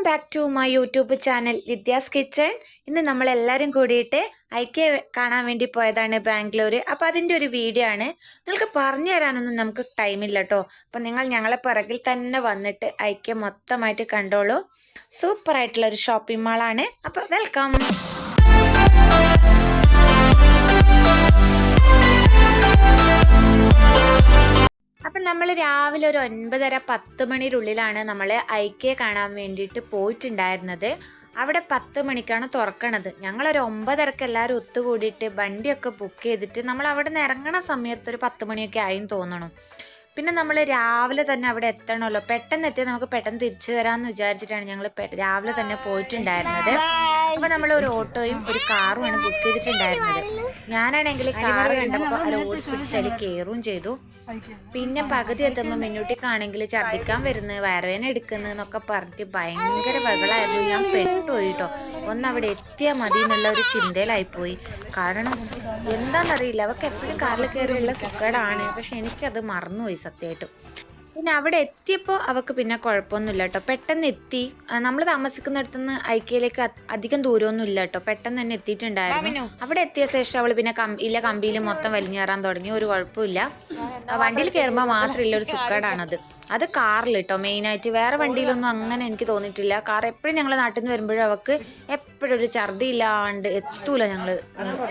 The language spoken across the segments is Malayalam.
Back to my YouTube channel Vidya's kitchen. ഇന്ന് നമ്മളെല്ലാവരും കൂടിയിട്ട് ഐക്യ കാണാൻ വേണ്ടി പോയതാണ് ബാംഗ്ലൂർ. അപ്പോൾ അതിൻ്റെ ഒരു വീഡിയോ ആണ്. നിങ്ങൾക്ക് പറഞ്ഞു തരാനൊന്നും നമുക്ക് ടൈമില്ല കേട്ടോ. അപ്പോൾ നിങ്ങൾ ഞങ്ങളെ പിറകിൽ തന്നെ വന്നിട്ട് ഐക്യ മൊത്തമായിട്ട് കണ്ടോളൂ. സൂപ്പറായിട്ടുള്ളൊരു ഷോപ്പിംഗ് മാളാണ്. അപ്പോൾ വെൽക്കം. അപ്പം നമ്മൾ രാവിലെ ഒരു 9:30-10 മണിയുടെ നമ്മൾ ഐക്യ കാണാൻ വേണ്ടിയിട്ട് പോയിട്ടുണ്ടായിരുന്നത്. അവിടെ 10 മണിക്കാണ് തുറക്കണത്. ഞങ്ങളൊരു 9:30 എല്ലാവരും ഒത്തുകൂടിയിട്ട് വണ്ടിയൊക്കെ ബുക്ക് ചെയ്തിട്ട് നമ്മൾ അവിടെ നിന്ന് ഇറങ്ങണ സമയത്ത് ഒരു 10 മണിയൊക്കെ ആയും തോന്നണം. പിന്നെ നമ്മൾ രാവിലെ തന്നെ അവിടെ എത്തണമല്ലോ. പെട്ടെന്ന് എത്തിയാൽ നമുക്ക് പെട്ടെന്ന് തിരിച്ചു വരാമെന്ന് വിചാരിച്ചിട്ടാണ് ഞങ്ങൾ രാവിലെ തന്നെ പോയിട്ടുണ്ടായിരുന്നത്. അപ്പോൾ നമ്മൾ ഒരു ഓട്ടോയും ഒരു കാറുമാണ് ബുക്ക് ചെയ്തിട്ടുണ്ടായിരുന്നത്. ഞാനാണെങ്കിൽ കാറ് കണ്ടപ്പോൾ അത് ഓടിപ്പിടിച്ചതിൽ കയറുകയും ചെയ്തു. പിന്നെ പകുതി എത്തുമ്പോൾ മിന്നൂട്ടിക്കാണെങ്കിൽ ഛർദ്ദിക്കാൻ വരുന്നത്, വയറുവേദന എടുക്കുന്നത് എന്നൊക്കെ പറഞ്ഞിട്ട് ഭയങ്കര ബഹളമായിരുന്നു. ഞാൻ പെട്ടുപോയി കേട്ടോ. ഒന്നവിടെ എത്തിയാൽ മതി എന്നുള്ള ഒരു ചിന്തയിലായിപ്പോയി. കാരണം എന്താണെന്നറിയില്ല, അവർക്ക് എപ്പോഴും കാറിൽ കയറിയുള്ള സുഖേടാണ്. പക്ഷെ എനിക്കത് മറന്നുപോയി സത്യമായിട്ടും. പിന്നെ അവിടെ എത്തിയപ്പോൾ അവൾക്ക് പിന്നെ കുഴപ്പമൊന്നുമില്ല കേട്ടോ. പെട്ടെന്ന് എത്തി. നമ്മൾ താമസിക്കുന്നിടത്തുനിന്ന് ഐക്യയിലേക്ക് അധികം ദൂരമൊന്നും ഇല്ല കേട്ടോ. പെട്ടെന്ന് തന്നെ എത്തിയിട്ടുണ്ടായിരുന്നു. അവിടെ എത്തിയ ശേഷം അവൾ പിന്നെ കമ്പിയിൽ മൊത്തം വലിഞ്ഞു കയറാൻ തുടങ്ങി. ഒരു കുഴപ്പമില്ല. വണ്ടിയിൽ കയറുമ്പോൾ മാത്രമില്ല ഒരു സുഖേടാണത്. അത് കാറിൽ കേട്ടോ മെയിനായിട്ട്. വേറെ വണ്ടിയിലൊന്നും അങ്ങനെ എനിക്ക് തോന്നിയിട്ടില്ല. കാർ എപ്പോഴും ഞങ്ങൾ നാട്ടിൽ നിന്ന് വരുമ്പോഴും അവൾക്ക് എപ്പോഴും ഒരു ഛർദി ഇല്ലാണ്ട് എത്തൂല ഞങ്ങൾ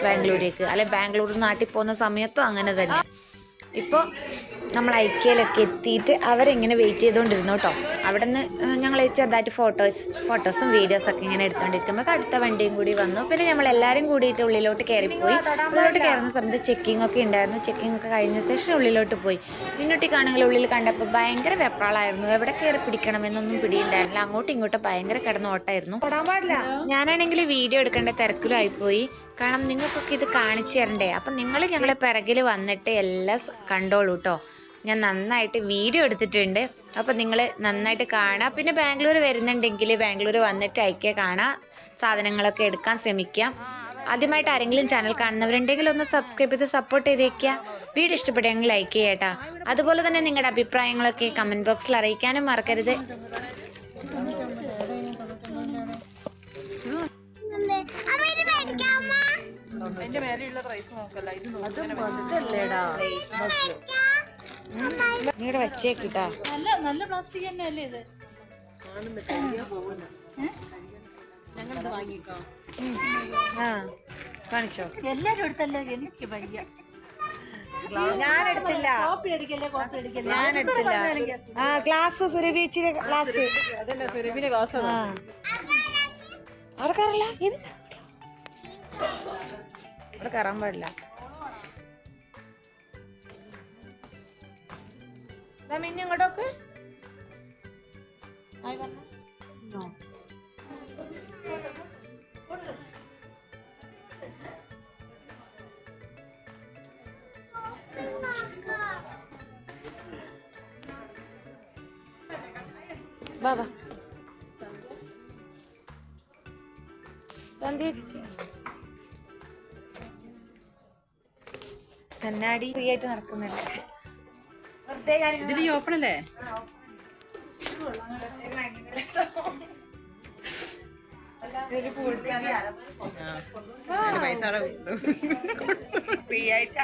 ബാംഗ്ലൂരേക്ക്. അല്ലെ ബാംഗ്ലൂർ നാട്ടിൽ പോകുന്ന സമയത്തും അങ്ങനെ തന്നെ. ഇപ്പോൾ നമ്മൾ ഐക്യയിലൊക്കെ എത്തിയിട്ട് അവരെങ്ങനെ വെയിറ്റ് ചെയ്തുകൊണ്ടിരുന്നു കേട്ടോ. അവിടെ നിന്ന് ഞങ്ങൾ ചെറുതായിട്ട് ഫോട്ടോസും വീഡിയോസൊക്കെ ഇങ്ങനെ എടുത്തുകൊണ്ടിരിക്കുമ്പോൾ അടുത്ത വണ്ടിയും കൂടി വന്നു. പിന്നെ നമ്മളെല്ലാവരും കൂടിയിട്ട് ഉള്ളിലോട്ട് കയറിപ്പോയി. ഉള്ളിലോട്ട് കയറുന്ന സമയത്ത് ചെക്കിംഗ് ഒക്കെ ഉണ്ടായിരുന്നു. ചെക്കിംഗ് ഒക്കെ കഴിഞ്ഞ ശേഷം ഉള്ളിലോട്ട് പോയി. മിന്നൂട്ടിക്കാണെങ്കിൽ ഉള്ളിൽ കണ്ടപ്പോൾ ഭയങ്കര വെപ്രാളായിരുന്നു. എവിടെ കയറി പിടിക്കണമെന്നൊന്നും പിടിയുണ്ടായിരുന്നില്ല. അങ്ങോട്ടും ഇങ്ങോട്ടും ഭയങ്കര കിടന്ന ഓട്ടമായിരുന്നു. ഞാനാണെങ്കിൽ വീഡിയോ എടുക്കേണ്ട തിരക്കിലായിപ്പോയി. കാരണം നിങ്ങൾക്കൊക്കെ ഇത് കാണിച്ചു തരണ്ടേ. അപ്പം നിങ്ങൾ ഞങ്ങളെ പിറകിൽ വന്നിട്ട് എല്ലാം കണ്ടോളൂ കേട്ടോ. ഞാൻ നന്നായിട്ട് വീഡിയോ എടുത്തിട്ടുണ്ട്. അപ്പം നിങ്ങൾ നന്നായിട്ട് കാണാം. പിന്നെ ബാംഗ്ലൂർ വരുന്നുണ്ടെങ്കിൽ ബാംഗ്ലൂർ വന്നിട്ട് ഐക്യ കാണാം. സാധനങ്ങളൊക്കെ എടുക്കാൻ ശ്രമിക്കാം. ആദ്യമായിട്ട് ആരെങ്കിലും ചാനൽ കാണുന്നവരുണ്ടെങ്കിൽ ഒന്ന് സബ്സ്ക്രൈബ് ചെയ്ത് സപ്പോർട്ട് ചെയ്തേക്കുക. വീഡിയോ ഇഷ്ടപ്പെടുമെങ്കിൽ ലൈക്ക് ചെയ്യട്ടോ. അതുപോലെ തന്നെ നിങ്ങളുടെ അഭിപ്രായങ്ങളൊക്കെ കമൻറ്റ് ബോക്സിൽ അറിയിക്കാനും മറക്കരുത്. നിങ്ങളുടെ വച്ചേക്കിട്ടാ നല്ല പ്ലാസ്റ്റിക് തന്നെയല്ലേ ഇത്. കാണിച്ചോ? എല്ലാരും എടുത്തല്ലേ? എനിക്ക് വയ്യ. ഞാനെടുത്തില്ല. ആ ഗ്ലാസ് സുരഭിച്ചിന്റെ ഗ്ലാസ് അവിടെ കയറില്ല. അവിടെ കയറാൻ പാടില്ല. മിന്നു ഇങ്ങോട്ടൊക്കെ ബാബാ കണ്ണാടി ഫ്രീ ആയിട്ട് നടക്കുന്നുണ്ട്. ഓപ്പൺ അല്ലേ? പൈസ ഫ്രീ ആയിട്ട്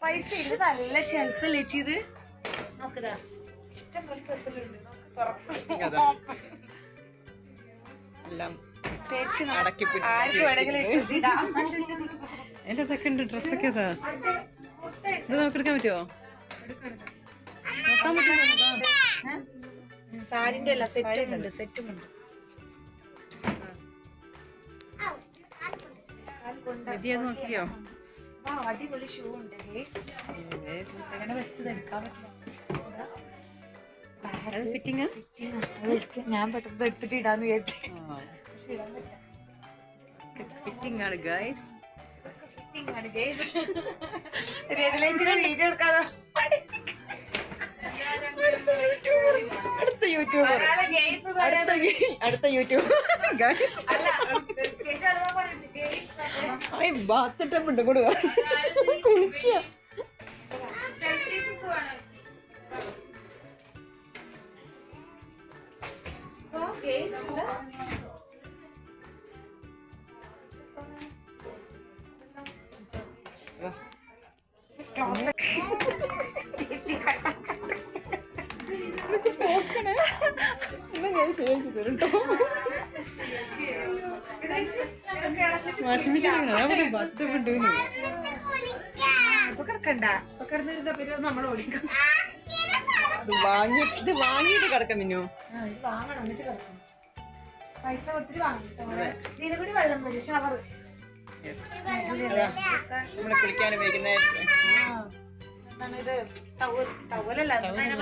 പൈസ ഇല്ല. നല്ല ഷെൽഫല്ലേ ചെയ്ത് നോക്കതാ. ഇഷ്ടംപോലെ എല്ലാം എന്തൊക്കെ ഉണ്ട് ഡ്രസ്സൊക്കെ. അതാ ഇത് നോക്കിയെടുക്കാൻ പറ്റുമോ? സാരിന്റെ അല്ല, സെറ്റുമുണ്ട്. നോക്കിയോ? അടിപൊളി ഷൂ ഉണ്ട്. വെച്ചതെടുക്കാൻ പറ്റില്ല. ഞാൻ പെട്ടെന്ന് എടുത്തിട്ട് ഇടാന്ന് വിചാരിച്ചു. ഫിറ്റിംഗ് ആണ് ഗൈസ്. വീഡിയോ എടുക്കാതെ അടുത്ത യൂട്യൂബർ ബാത്ത് ടബുണ്ട് കൊടുക്കുക കുളിക്കുക. ഞാൻ ശരിയാക്കി തരും കേട്ടോ. വാഷിംഗ് മെഷീൻ ബാത്റൂമുണ്ട്. ഇത് വാങ്ങിയിട്ട് കിടക്കാം മിന്നു. പൈസ കൊടുത്തിട്ട് വാങ്ങിട്ടോ. ഇതിൽ കൂടി വെള്ളം വരും. ഷവർ നമ്മള് കുളിക്കാൻ ഉപയോഗിക്കുന്ന ഇത് ടവലല്ല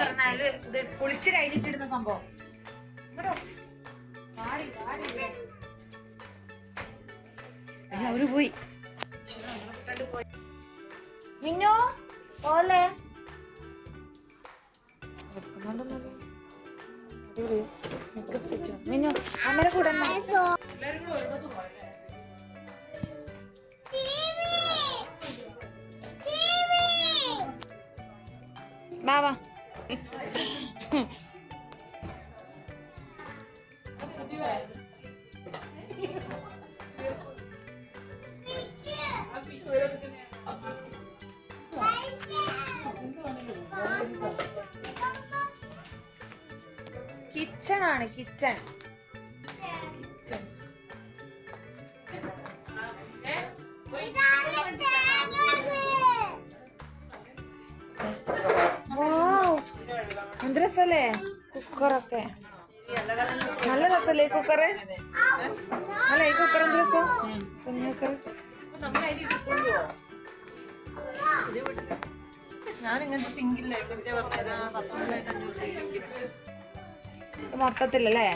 പറഞ്ഞാല് ഇത് കുളിച്ച് കഴിഞ്ഞിട്ടിടുന്ന സംഭവം. അവര് പോയി. മിന്നു പോലെ മിന്നു അമ്മനെ കൂടെ ബാവാ. കിച്ചൺ ആണ് കിച്ചൺ. എന്ത് രസല്ലേ കുക്കറൊക്കെ. നല്ല രസല്ലേ ഈ കുക്കറ്. അല്ല ഈ കുക്കർ എന്ത് രസം. കുഞ്ഞുക്കർ ഞാനിങ്ങനത്തെ സിംഗിൾ മൊത്തത്തിലല്ലേ.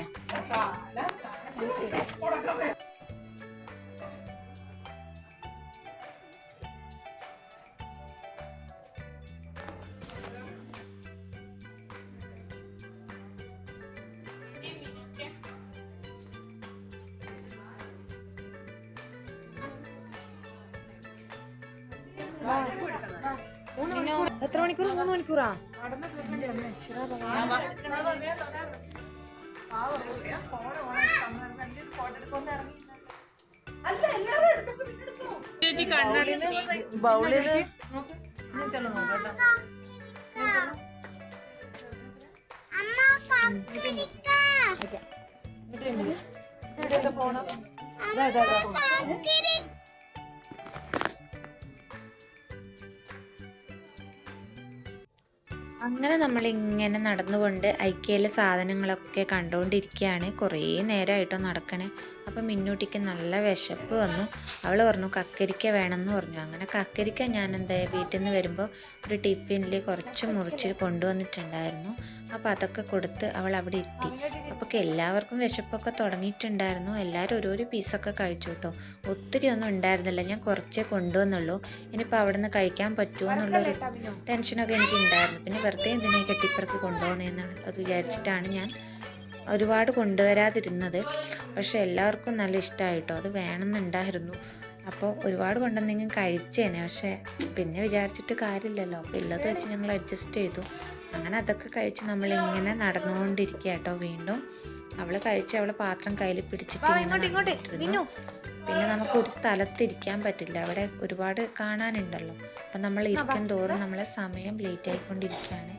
എത്ര മണിക്കൂർ? 3 മണിക്കൂറാ? ബൗളില് പോണം. അങ്ങനെ നമ്മളിങ്ങനെ നടന്നുകൊണ്ട് ഐക്യയിലെ സാധനങ്ങളൊക്കെ കണ്ടുകൊണ്ടിരിക്കുകയാണ്. കുറേ നേരമായിട്ടോ നടക്കണേ. അപ്പം മിന്നൂട്ടിക്ക് നല്ല വിശപ്പ് വന്നു. അവൾ പറഞ്ഞു കക്കരിക്ക വേണമെന്ന് പറഞ്ഞു. അങ്ങനെ കക്കരിക്ക ഞാൻ വീട്ടിൽ നിന്ന് വരുമ്പോൾ ഒരു ടിഫിനിൽ കുറച്ച് മുറിച്ച് കൊണ്ടുവന്നിട്ടുണ്ടായിരുന്നു. അപ്പോൾ അതൊക്കെ കൊടുത്ത് അവൾ അവിടെ എത്തി. അപ്പോൾ എല്ലാവർക്കും വിശപ്പൊക്കെ തുടങ്ങിയിട്ടുണ്ടായിരുന്നു. എല്ലാവരും ഓരോരോ പീസൊക്കെ കഴിച്ചു കേട്ടോ. ഒത്തിരി ഒന്നും ഉണ്ടായിരുന്നില്ല. ഞാൻ കുറച്ചേ കൊണ്ടുവന്നുള്ളൂ. ഇനിയിപ്പോൾ അവിടെ നിന്ന് കഴിക്കാൻ പറ്റുമോ എന്നുള്ളൊരു ടെൻഷനൊക്കെ എനിക്ക് ഉണ്ടായിരുന്നു. പിന്നെ വെറുതെ എന്തിനായി കെട്ടിപ്പറക്ക് കൊണ്ടുപോകുന്നതെന്നുള്ളത് വിചാരിച്ചിട്ടാണ് ഞാൻ ഒരുപാട് കൊണ്ടുവരാതിരുന്നത്. പക്ഷെ എല്ലാവർക്കും നല്ല ഇഷ്ടമായിട്ടോ. അത് വേണമെന്നുണ്ടായിരുന്നു. അപ്പോൾ ഒരുപാട് കൊണ്ടുവന്നെങ്കിൽ കഴിച്ചേനെ. പക്ഷേ പിന്നെ വിചാരിച്ചിട്ട് കാര്യമില്ലല്ലോ. അപ്പോൾ ഉള്ളത് വെച്ച് ഞങ്ങൾ അഡ്ജസ്റ്റ് ചെയ്തു. അങ്ങനെ അതൊക്കെ കഴിച്ച് നമ്മളിങ്ങനെ നടന്നുകൊണ്ടിരിക്കുക കേട്ടോ. വീണ്ടും അവൾ കഴിച്ച് അവളെ പാത്രം കയ്യിൽ പിടിച്ചിട്ട് പിന്നെ നമുക്കൊരു സ്ഥലത്തിരിക്കാൻ പറ്റില്ല. അവിടെ ഒരുപാട് കാണാനുണ്ടല്ലോ. അപ്പം നമ്മൾ ഇരിക്കും തോറും നമ്മളെ സമയം ലേറ്റ് ആയിക്കൊണ്ടിരിക്കുകയാണ്.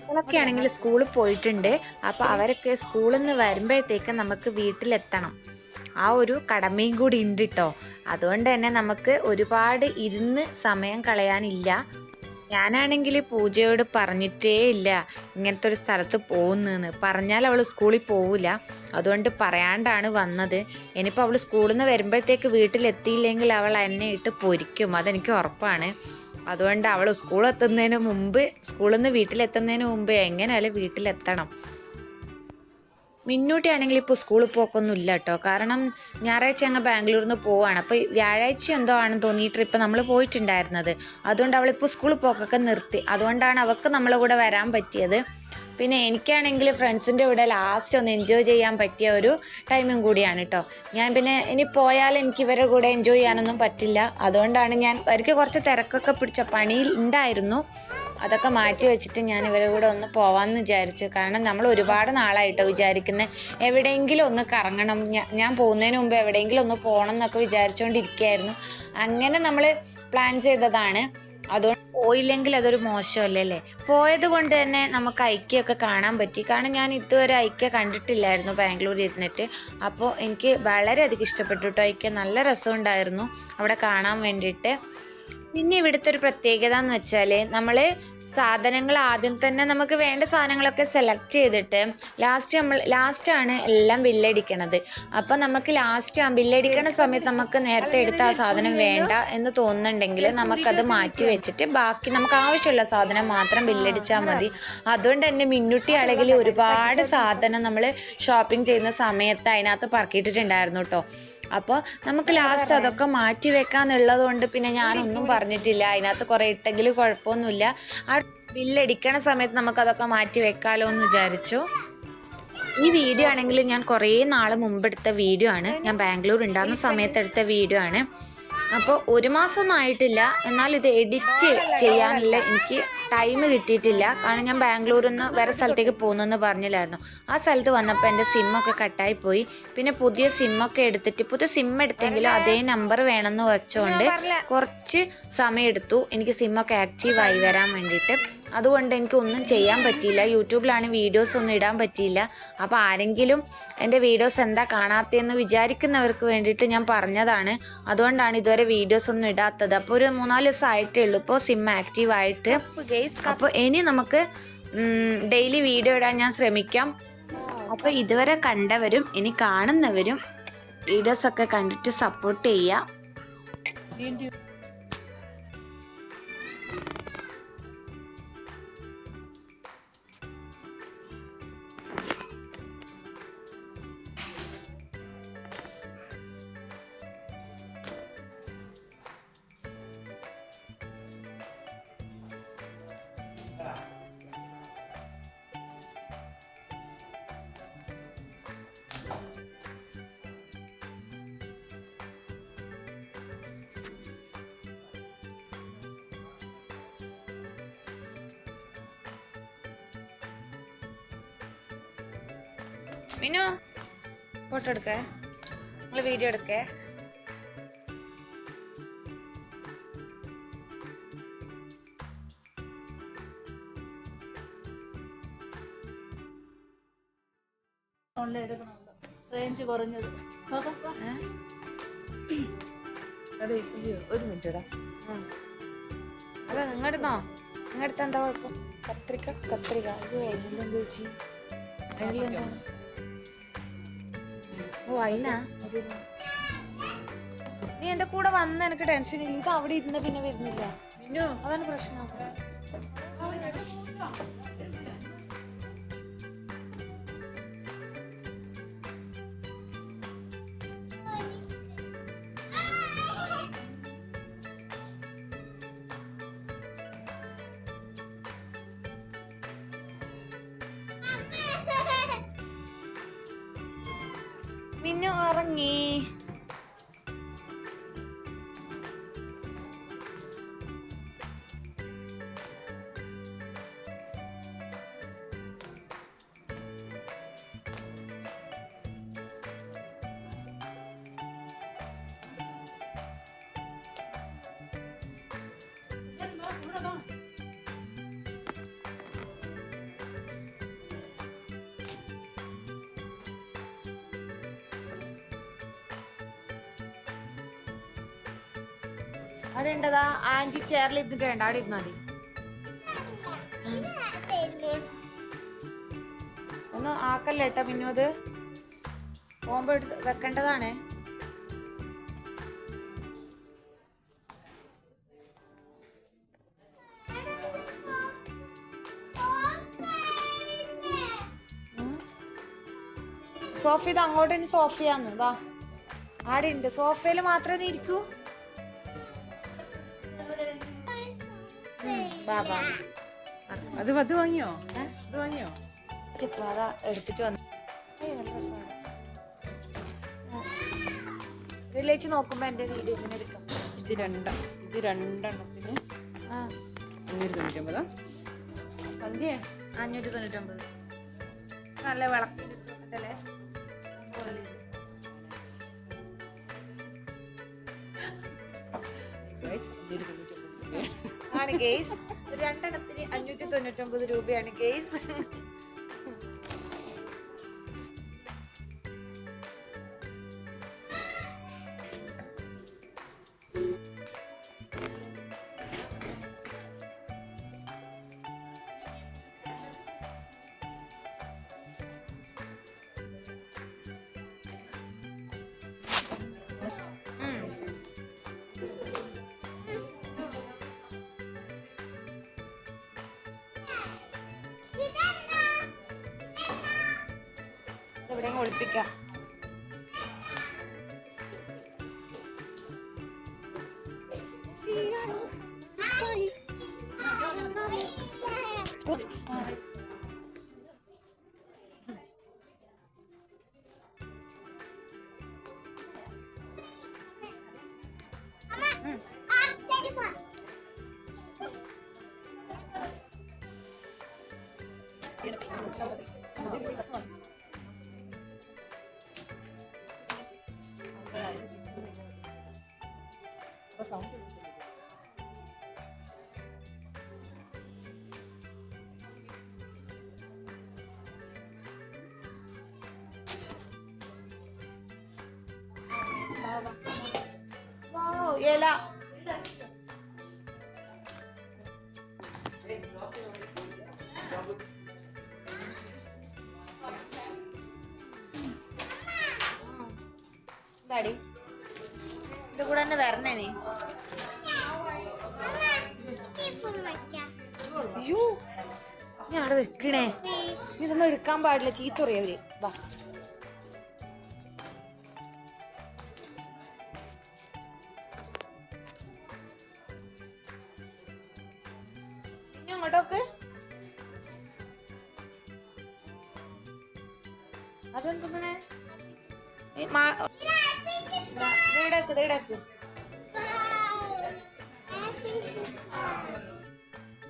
മക്കളൊക്കെ ആണെങ്കിൽ സ്കൂളിൽ പോയിട്ടുണ്ട്. അപ്പോൾ അവരൊക്കെ സ്കൂളിൽ നിന്ന് വരുമ്പോഴത്തേക്ക് നമുക്ക് വീട്ടിലെത്തണം. ആ ഒരു കടമയും കൂടി ഉണ്ട് കേട്ടോ. അതുകൊണ്ട് തന്നെ നമുക്ക് ഒരുപാട് ഇരുന്ന് സമയം കളയാനില്ല. ഞാനാണെങ്കിൽ പൂജയോട് പറഞ്ഞിട്ടേ ഇല്ല ഇങ്ങനത്തെ ഒരു സ്ഥലത്ത് പോകുന്നതെന്ന്. പറഞ്ഞാൽ അവൾ സ്കൂളിൽ പോവില്ല. അതുകൊണ്ട് പറയാണ്ടാണ് വന്നത്. ഇനിയിപ്പോൾ അവൾ സ്കൂളിൽ നിന്ന് വരുമ്പോഴത്തേക്ക് വീട്ടിലെത്തിയില്ലെങ്കിൽ അവൾ എന്നെ ഇട്ട് പൊരിക്കും. അതെനിക്ക് ഉറപ്പാണ്. അതുകൊണ്ട് അവൾ സ്കൂളിൽ നിന്ന് വീട്ടിലെത്തുന്നതിന് മുമ്പ് എങ്ങനെയായാലും വീട്ടിലെത്തണം. മിന്നൂട്ടി ആണെങ്കിൽ ഇപ്പോൾ സ്കൂളിൽ പോക്കൊന്നും ഇല്ല കേട്ടോ. കാരണം ഞായറാഴ്ച അങ്ങ് ബാംഗ്ലൂരിൽ നിന്ന് പോവുകയാണ്. അപ്പോൾ വ്യാഴാഴ്ച എന്തോ ആണെന്ന് തോന്നി ഈ ട്രിപ്പ് നമ്മൾ പോയിട്ടുണ്ടായിരുന്നത്. അതുകൊണ്ട് അവളിപ്പോൾ സ്കൂളിൽ പോക്കൊക്കെ നിർത്തി. അതുകൊണ്ടാണ് അവൾക്ക് നമ്മളെ കൂടെ വരാൻ പറ്റിയത്. പിന്നെ എനിക്കാണെങ്കിൽ ഫ്രണ്ട്സിൻ്റെ കൂടെ ലാസ്റ്റ് ഒന്ന് എൻജോയ് ചെയ്യാൻ പറ്റിയ ഒരു ടൈമും കൂടിയാണ് കേട്ടോ. ഞാൻ പിന്നെ ഇനി പോയാൽ എനിക്ക് ഇവരുടെ കൂടെ എൻജോയ് ചെയ്യാനൊന്നും പറ്റില്ല. അതുകൊണ്ടാണ് അവർക്ക് കുറച്ച് തിരക്കൊക്കെ പിടിച്ച പണിയിൽ ഉണ്ടായിരുന്നു. അതൊക്കെ മാറ്റി വെച്ചിട്ട് ഞാൻ ഇവരെ കൂടെ ഒന്ന് പോവാമെന്ന് വിചാരിച്ചു. കാരണം നമ്മൾ ഒരുപാട് നാളായിട്ടോ വിചാരിക്കുന്നത് എവിടെയെങ്കിലും ഒന്ന് കറങ്ങണം, ഞാൻ പോകുന്നതിന് മുമ്പ് എവിടെയെങ്കിലും ഒന്ന് പോകണം എന്നൊക്കെ വിചാരിച്ചുകൊണ്ടിരിക്കുകയായിരുന്നു. അങ്ങനെ നമ്മൾ പ്ലാൻ ചെയ്തതാണ്. അതുകൊണ്ട് പോയില്ലെങ്കിൽ അതൊരു മോശമല്ലേ അല്ലേ. പോയത് കൊണ്ട് തന്നെ നമുക്ക് ഐക്യമൊക്കെ കാണാൻ പറ്റി. കാരണം ഞാൻ ഇതുവരെ ഐക്യ കണ്ടിട്ടില്ലായിരുന്നു ബാംഗ്ലൂരിൽ ഇരുന്നിട്ട്. അപ്പോൾ എനിക്ക് വളരെയധികം ഇഷ്ടപ്പെട്ടു കേട്ടോ ഐക്യ. നല്ല രസമുണ്ടായിരുന്നു അവിടെ കാണാൻ വേണ്ടിയിട്ട്. പിന്നെ ഇവിടുത്തെ ഒരു പ്രത്യേകത എന്ന് വെച്ചാൽ നമ്മൾ സാധനങ്ങൾ ആദ്യം തന്നെ നമുക്ക് വേണ്ട സാധനങ്ങളൊക്കെ സെലക്ട് ചെയ്തിട്ട് ലാസ്റ്റാണ് എല്ലാം ബില്ലടിക്കണത്. അപ്പം നമുക്ക് ബില്ലടിക്കണ സമയത്ത് നമുക്ക് നേരത്തെ എടുത്ത ആ സാധനം വേണ്ട എന്ന് തോന്നുന്നുണ്ടെങ്കിൽ നമുക്കത് മാറ്റി വെച്ചിട്ട് ബാക്കി നമുക്ക് ആവശ്യമുള്ള സാധനം മാത്രം ബില്ലടിച്ചാൽ മതി. അതുകൊണ്ട് തന്നെ മിന്നുട്ടി അളകിൽ ഒരുപാട് സാധനം നമ്മൾ ഷോപ്പിംഗ് ചെയ്യുന്ന സമയത്ത് അതിനകത്ത് പറക്കിയിട്ടിട്ടുണ്ടായിരുന്നു കേട്ടോ. അപ്പോൾ നമുക്ക് ലാസ്റ്റ് അതൊക്കെ മാറ്റി വെക്കാന്നുള്ളത് കൊണ്ട് പിന്നെ ഞാനൊന്നും പറഞ്ഞിട്ടില്ല. അതിനകത്ത് കുറേ ഇട്ടെങ്കിൽ കുഴപ്പമൊന്നുമില്ല. ആ ബില്ലടിക്കണ സമയത്ത് നമുക്കതൊക്കെ മാറ്റി വെക്കാമല്ലോ എന്ന് വിചാരിച്ചു. ഈ വീഡിയോ ആണെങ്കിൽ ഞാൻ കുറേ നാൾ മുമ്പ് എടുത്ത വീഡിയോ ആണ്. ഞാൻ ബാംഗ്ലൂർ ഉണ്ടാകുന്ന സമയത്ത് എടുത്ത വീഡിയോ ആണ്. അപ്പോൾ 1 മാസമൊന്നും ആയിട്ടില്ല. എന്നാൽ ഇത് എഡിറ്റ് ചെയ്യാനുള്ള എനിക്ക് ടൈം കിട്ടിയിട്ടില്ല. കാരണം ഞാൻ ബാംഗ്ലൂരിൽ നിന്ന് വേറെ സ്ഥലത്തേക്ക് പോകുന്നെന്ന് പറഞ്ഞില്ലായിരുന്നു. ആ സ്ഥലത്ത് വന്നപ്പോൾ എൻ്റെ സിമ്മൊക്കെ കട്ടായിപ്പോയി. പിന്നെ പുതിയ സിമ്മൊക്കെ എടുത്തിട്ട് പുതിയ സിം എടുത്തെങ്കിലും അതേ നമ്പർ വേണമെന്ന് വെച്ചുകൊണ്ട് കുറച്ച് സമയമെടുത്തു എനിക്ക് സിമ്മൊക്കെ ആക്റ്റീവായി വരാൻ വേണ്ടിയിട്ട്. അതുകൊണ്ട് എനിക്കൊന്നും ചെയ്യാൻ പറ്റിയില്ല. യൂട്യൂബിലാണ് വീഡിയോസ് ഒന്നും ഇടാൻ പറ്റിയില്ല. അപ്പോൾ ആരെങ്കിലും എൻ്റെ വീഡിയോസ് എന്താ കാണാത്തതെന്ന് വിചാരിക്കുന്നവർക്ക് വേണ്ടിയിട്ട് ഞാൻ പറഞ്ഞതാണ്. അതുകൊണ്ടാണ് ഇതുവരെ വീഡിയോസ് ഒന്നും ഇടാത്തത്. അപ്പോൾ ഒരു 3-4 ദിവസം ആയിട്ടേ ഉള്ളൂ ഇപ്പോൾ സിം ആക്റ്റീവായിട്ട്. അപ്പോൾ ഇനി നമുക്ക് ഡെയിലി വീഡിയോ ഇടാൻ ഞാൻ ശ്രമിക്കാം. അപ്പോൾ ഇതുവരെ കണ്ടവരും ഇനി കാണുന്നവരും വീഡിയോസൊക്കെ കണ്ടിട്ട് സപ്പോർട്ട് ചെയ്യുക. മിനു ഫോട്ടോ എടുക്കേ, നിങ്ങൾ വീഡിയോ എടുക്കേ. റേഞ്ച് കുറഞ്ഞത് ഒരു മിനിറ്റ്. അല്ല നിങ്ങടുന്നോ? നിങ്ങടുത്ത എന്താ കുഴപ്പം? കത്രിക അയ്യോ അതിലെന്താ ചേച്ചി? അതിലെന്താ? ഓ അയിനാ. നീ എന്റെ കൂടെ വന്ന എനിക്ക് ടെൻഷൻ ഇല്ല. എനിക്ക് അവിടെ ഇരുന്ന പിന്നെ വരുന്നില്ല. അതാണ് പ്രശ്നം. മിന്നു ഇറങ്ങി. അവിടെ ഉണ്ടതാ ആന്റി ചെയറിൽ ഇരുന്നിട്ട് വേണ്ട, അവിടെ ഇരുന്നാ മതി. ഒന്ന് ആക്കല്ലേ ഏട്ടാ പിന്നു, അത് പോകുമ്പോ എടുത്ത് വെക്കേണ്ടതാണ്. സോഫ ഇത് അങ്ങോട്ട് ഇനി സോഫയാന്ന് വാ. ആടെ ഉണ്ട് സോഫയില് മാത്രമേ നീ ഇരിക്കൂ. അത് വാങ്ങിയോ? അത് വാങ്ങിയോ? അതാ എടുത്തിട്ട് വന്നു. ഇതിലേക്ക് നോക്കുമ്പോ എന്റെ വീഡിയോ ഇങ്ങനെ എടുക്കാം. ഇത് രണ്ടെണ്ണത്തിന് 190. 599. നല്ല വിളക്കല്ലേ ആണ് ഗെയ്സ്. 2 എണ്ണത്തിന് 599 രൂപയാണ് ഗെയ്സ്. ഇവിടെ ഒളിപ്പിക്കാം. ഇല എന്താടി ഇത് കൂടെ തന്നെ വരണേ നീ. അയ്യോ ഞാൻ അവിടെ വെക്കണേ. ഇതൊന്നും എടുക്കാൻ പാടില്ല, ചീത്ത പറയവര്. വാ അങ്ങോട്ടോക്ക്. അതെന്താ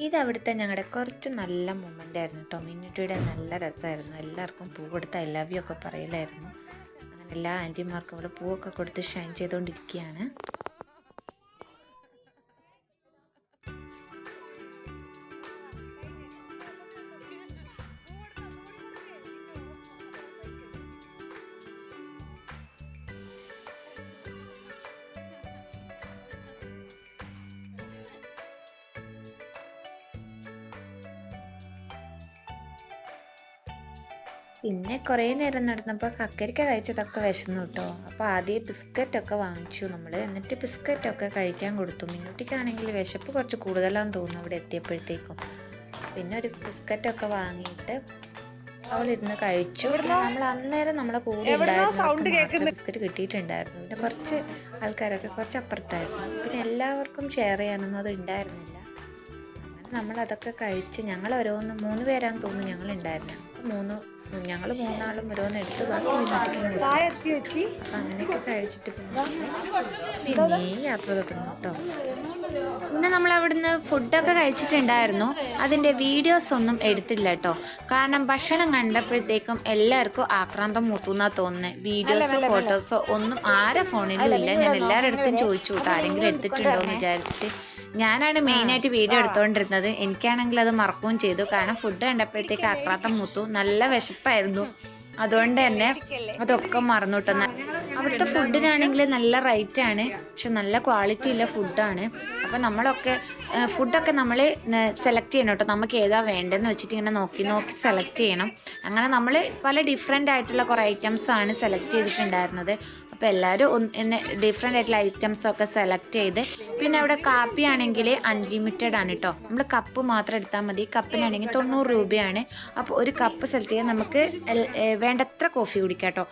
ഇത് അവിടുത്തെ ഞങ്ങളുടെ കുറച്ച് നല്ല മൊമെൻ്റ് ആയിരുന്നു കേട്ടോ. മിന്നുട്ടിയുടെ നല്ല രസമായിരുന്നു. എല്ലാവർക്കും പൂ കൊടുത്ത് ഐ ലവ് യു ഒക്കെ പറയലായിരുന്നു. അങ്ങനെ എല്ലാ ആൻറ്റിമാർക്കും ഇവിടെ പൂവൊക്കെ കൊടുത്ത് ഷൈൻ ചെയ്തുകൊണ്ടിരിക്കുകയാണ്. പിന്നെ കുറേ നേരം നടന്നപ്പോൾ കക്കരിക്ക കഴിച്ചതൊക്കെ വിശന്നു കേട്ടോ. അപ്പോൾ ആദ്യം ബിസ്ക്കറ്റൊക്കെ വാങ്ങിച്ചു നമ്മൾ. എന്നിട്ട് ബിസ്ക്കറ്റൊക്കെ കഴിക്കാൻ കൊടുത്തു. മിന്നുട്ടിക്കാണെങ്കിൽ വിശപ്പ് കുറച്ച് കൂടുതലാണെന്ന് തോന്നുന്നു അവിടെ എത്തിയപ്പോഴത്തേക്കും. പിന്നെ ഒരു ബിസ്ക്കറ്റൊക്കെ വാങ്ങിയിട്ട് അവളിരുന്ന് കഴിച്ചു. നമ്മൾ അന്നേരം നമ്മളെ കൂടെ ബിസ്ക്കറ്റ് കിട്ടിയിട്ടുണ്ടായിരുന്നു. പിന്നെ കുറച്ച് ആൾക്കാരൊക്കെ കുറച്ച് അപ്പുറത്തായിരുന്നു. പിന്നെ എല്ലാവർക്കും ഷെയർ ചെയ്യാനൊന്നും അത് ഉണ്ടായിരുന്നില്ല. അങ്ങനെ നമ്മളതൊക്കെ കഴിച്ച് ഞങ്ങൾ ഓരോന്ന് 3 പേരാന്ന് തോന്നുന്നു ഞങ്ങളുണ്ടായിരുന്നു. ഞങ്ങൾ 3 ആളും ഓരോന്ന് എടുത്ത് ബാക്കി വെച്ച് അങ്ങനെയൊക്കെ കഴിച്ചിട്ട് പിന്നെ യാത്ര തുടങ്ങും കേട്ടോ. പിന്നെ നമ്മൾ അവിടുന്ന് ഫുഡൊക്കെ കഴിച്ചിട്ടുണ്ടായിരുന്നു. അതിൻ്റെ വീഡിയോസ് ഒന്നും എടുത്തില്ല കേട്ടോ. കാരണം ഭക്ഷണം കണ്ടപ്പോഴത്തേക്കും എല്ലാവർക്കും ആക്രാന്തം മൂത്തുന്നാ തോന്നുന്നത്. വീഡിയോസോ ഫോട്ടോസോ ഒന്നും ആരെ ഫോണിലും ഇല്ല. ഞാൻ എല്ലാവരുടെ അടുത്തും ചോദിച്ചു കേട്ടോ ആരെങ്കിലും എടുത്തിട്ടുണ്ടോ എന്ന് വിചാരിച്ചിട്ട്. ഞാനാണ് മെയിനായിട്ട് വീഡിയോ എടുത്തുകൊണ്ടിരുന്നത്. എനിക്കാണെങ്കിൽ അത് മറക്കുകയും ചെയ്തു. കാരണം ഫുഡ് കണ്ടപ്പോഴത്തേക്ക് ആക്രാന്തം മൂത്തു. നല്ല വിശപ്പായിരുന്നു. അതുകൊണ്ട് തന്നെ അതൊക്കെ മറന്നു കിട്ടുന്ന. അവിടുത്തെ ഫുഡിനാണെങ്കിൽ നല്ല റേറ്റാണ്, പക്ഷെ നല്ല ക്വാളിറ്റി ഉള്ള ഫുഡാണ്. അപ്പം ഫുഡൊക്കെ നമ്മൾ സെലക്ട് ചെയ്യണം കേട്ടോ. നമുക്ക് ഏതാ വേണ്ടതെന്ന് വെച്ചിട്ട് ഇങ്ങനെ നോക്കി സെലക്ട് ചെയ്യണം. അങ്ങനെ നമ്മൾ പല ഡിഫറെൻ്റ് ആയിട്ടുള്ള കുറേ ഐറ്റംസാണ് സെലക്ട് ചെയ്തിട്ടുണ്ടായിരുന്നത്. അപ്പോൾ എല്ലാവരും ഡിഫറെൻ്റ് ആയിട്ടുള്ള ഐറ്റംസൊക്കെ സെലക്ട് ചെയ്ത്. പിന്നെ അവിടെ കാപ്പി ആണെങ്കിൽ അൺലിമിറ്റഡ് ആണ് കേട്ടോ. നമ്മൾ കപ്പ് മാത്രം എടുത്താൽ മതി. കപ്പിനാണെങ്കിൽ 90 രൂപയാണ്. അപ്പോൾ ഒരു കപ്പ് സെലക്ട് ചെയ്യാൻ നമുക്ക് വേണ്ടത്ര കോഫി കുടിക്കാം കേട്ടോ.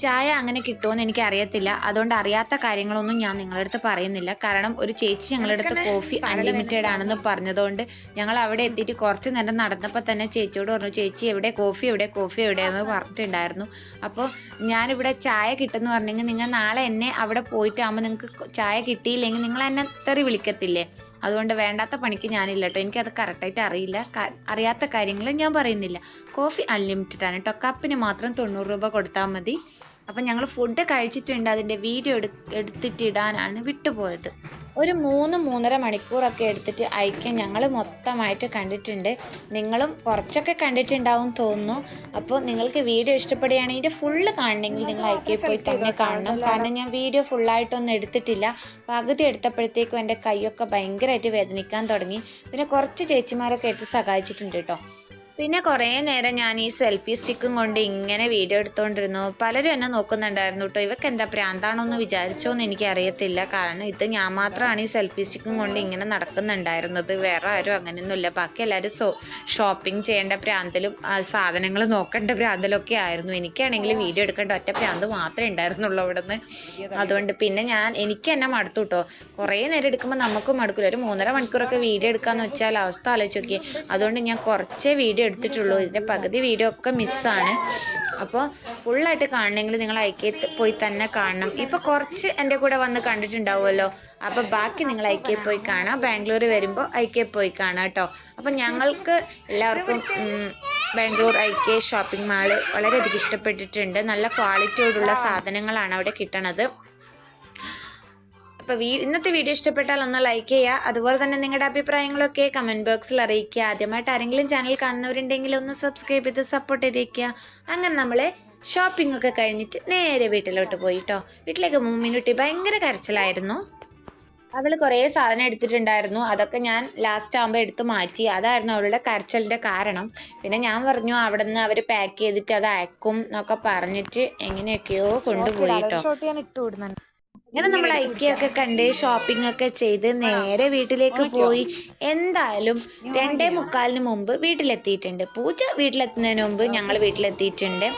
ചായ അങ്ങനെ കിട്ടുമെന്ന് എനിക്ക് അറിയത്തില്ല. അതുകൊണ്ട് അറിയാത്ത കാര്യങ്ങളൊന്നും ഞാൻ നിങ്ങളുടെ അടുത്ത് പറയുന്നില്ല. കാരണം ഒരു ചേച്ചി ഞങ്ങളുടെ അടുത്ത് കോഫി അൺലിമിറ്റഡ് ആണെന്ന് പറഞ്ഞതുകൊണ്ട് ഞങ്ങൾ അവിടെ എത്തിയിട്ട് കുറച്ച് നേരം നടന്നപ്പോൾ തന്നെ ചേച്ചിയോട് പറഞ്ഞു, ചേച്ചി എവിടെ കോഫി എവിടെയെന്ന് പറഞ്ഞിട്ടുണ്ടായിരുന്നു. അപ്പോൾ ഞാനിവിടെ ചായ കിട്ടുമെന്ന് പറഞ്ഞെങ്കിൽ നിങ്ങൾ നാളെ എന്നെ അവിടെ പോയിട്ടാകുമ്പോൾ നിങ്ങൾക്ക് ചായ കിട്ടിയില്ലെങ്കിൽ നിങ്ങൾ എന്നെ തെറി വിളിക്കത്തില്ലേ? അതുകൊണ്ട് വേണ്ടാത്ത പണിക്ക് ഞാനില്ല കേട്ടോ. എനിക്കത് കറക്റ്റായിട്ട് അറിയില്ല. അറിയാത്ത കാര്യങ്ങൾ ഞാൻ പറയുന്നില്ല. കോഫി അൺലിമിറ്റഡ് ആണ് കേട്ടോ. കപ്പിന് മാത്രം 90 രൂപ കൊടുത്താൽ മതി. അപ്പം ഞങ്ങൾ ഫുഡ് കഴിച്ചിട്ടുണ്ട്. അതിൻ്റെ വീഡിയോ എടുത്തിട്ടിടാനാണ് വിട്ടുപോയത്. ഒരു 3-3.5 മണിക്കൂറൊക്കെ എടുത്തിട്ട് ഐക്യം ഞങ്ങൾ മൊത്തമായിട്ട് കണ്ടിട്ടുണ്ട്. നിങ്ങളും കുറച്ചൊക്കെ കണ്ടിട്ടുണ്ടാവും തോന്നുന്നു. അപ്പോൾ നിങ്ങൾക്ക് വീഡിയോ ഇഷ്ടപ്പെടുകയാണെങ്കിൽ ഫുള്ള് കാണണമെങ്കിൽ നിങ്ങൾ ഐക്യയിൽ പോയി തന്നെ കാണണം. കാരണം ഞാൻ വീഡിയോ ഫുള്ളായിട്ടൊന്നും എടുത്തിട്ടില്ല. പകുതി എടുത്തപ്പോഴത്തേക്കും എൻ്റെ കൈയൊക്കെ ഭയങ്കരമായിട്ട് വേദനിക്കാൻ തുടങ്ങി. പിന്നെ കുറച്ച് ചേച്ചിമാരൊക്കെ എടുത്ത് സഹായിച്ചിട്ടുണ്ട് കേട്ടോ. പിന്നെ കുറേ നേരം ഞാൻ ഈ സെൽഫി സ്റ്റിക്കും കൊണ്ട് ഇങ്ങനെ വീഡിയോ എടുത്തുകൊണ്ടിരുന്നു. പലരും എന്നെ നോക്കുന്നുണ്ടായിരുന്നു കേട്ടോ. ഇവർക്ക് എന്താ പ്രാന്താണോ എന്ന് വിചാരിച്ചോന്ന് എനിക്കറിയത്തില്ല. കാരണം ഇത് ഞാൻ മാത്രമാണ് ഈ സെൽഫി സ്റ്റിക്കും കൊണ്ട് ഇങ്ങനെ നടക്കുന്നുണ്ടായിരുന്നത്. വേറെ ആരും അങ്ങനെയൊന്നുമില്ല. ബാക്കി എല്ലാവരും ഷോപ്പിംഗ് ചെയ്യേണ്ട പ്രാന്തലും സാധനങ്ങൾ നോക്കേണ്ട പ്രാന്തലൊക്കെ ആയിരുന്നു. എനിക്കാണെങ്കിൽ വീഡിയോ എടുക്കേണ്ട ഒറ്റ പ്രാന്ത് മാത്രമേ ഉണ്ടായിരുന്നുള്ളൂ അവിടെ നിന്ന്. അതുകൊണ്ട് പിന്നെ എനിക്ക് എന്നെ മടുത്തു കേട്ടോ. കുറേ നേരം എടുക്കുമ്പോൾ നമുക്കും മടുക്കില്ല. ഒരു 3.5 മണിക്കൂറൊക്കെ വീഡിയോ എടുക്കാമെന്ന് വെച്ചാൽ അവസ്ഥ ആലോചിച്ച് നോക്കിയേ. അതുകൊണ്ട് ഞാൻ കുറച്ചേ വീഡിയോ എടുത്തിട്ടുള്ളൂ. ഇതിൻ്റെ പകുതി വീഡിയോ ഒക്കെ മിസ്സാണ്. അപ്പോൾ ഫുള്ളായിട്ട് കാണണമെങ്കിൽ നിങ്ങൾ ഐക്യയിൽ പോയി തന്നെ കാണണം. ഇപ്പോൾ കുറച്ച് എൻ്റെ കൂടെ വന്ന് കണ്ടിട്ടുണ്ടാവുമല്ലോ. അപ്പോൾ ബാക്കി നിങ്ങൾ ഐക്യയിൽ പോയി കാണാം. ബാംഗ്ലൂർ വരുമ്പോൾ ഐക്യയിൽ പോയി കാണാം കേട്ടോ. അപ്പം ഞങ്ങൾക്ക് എല്ലാവർക്കും ബാംഗ്ലൂർ ഐക്യ ഷോപ്പിംഗ് മാള് വളരെയധികം ഇഷ്ടപ്പെട്ടിട്ടുണ്ട്. നല്ല ക്വാളിറ്റിയോടുള്ള സാധനങ്ങളാണ് അവിടെ കിട്ടണത്. അപ്പോൾ ഇന്നത്തെ വീഡിയോ ഇഷ്ടപ്പെട്ടാൽ ഒന്ന് ലൈക്ക് ചെയ്യുക. അതുപോലെ തന്നെ നിങ്ങളുടെ അഭിപ്രായങ്ങളൊക്കെ കമൻറ്റ് ബോക്സിൽ അറിയിക്കുക. ആദ്യമായിട്ട് ആരെങ്കിലും ചാനൽ കാണുന്നവരുണ്ടെങ്കിൽ ഒന്ന് സബ്സ്ക്രൈബ് ചെയ്ത് സപ്പോർട്ട് ചെയ്തേക്കുക. അങ്ങനെ നമ്മൾ ഷോപ്പിംഗ് ഒക്കെ കഴിഞ്ഞിട്ട് നേരെ വീട്ടിലോട്ട് പോയിട്ടോ. വീട്ടിലേക്ക് മുമ്മിനുട്ടി ഭയങ്കര കരച്ചിലായിരുന്നു. അവൾ കുറേ സാധനം എടുത്തിട്ടുണ്ടായിരുന്നു. അതൊക്കെ ഞാൻ ലാസ്റ്റ് ആകുമ്പോൾ എടുത്ത് മാറ്റി. അതായിരുന്നു അവളുടെ കരച്ചിലിൻ്റെ കാരണം. പിന്നെ ഞാൻ പറഞ്ഞു അവിടെ നിന്ന് അവർ പാക്ക് ചെയ്തിട്ട് അത് അയക്കും എന്നൊക്കെ പറഞ്ഞിട്ട് എങ്ങനെയൊക്കെയോ കൊണ്ടുപോയിട്ടോ. അങ്ങനെ നമ്മൾ ഐക്യൊക്കെ കണ്ട് ഷോപ്പിംഗ് ഒക്കെ ചെയ്ത് നേരെ വീട്ടിലേക്ക് പോയി. എന്തായാലും 2:45 മുമ്പ് വീട്ടിലെത്തിയിട്ടുണ്ട്. പൂജ വീട്ടിലെത്തുന്നതിന് മുമ്പ് ഞങ്ങൾ വീട്ടിലെത്തിയിട്ടുണ്ട്.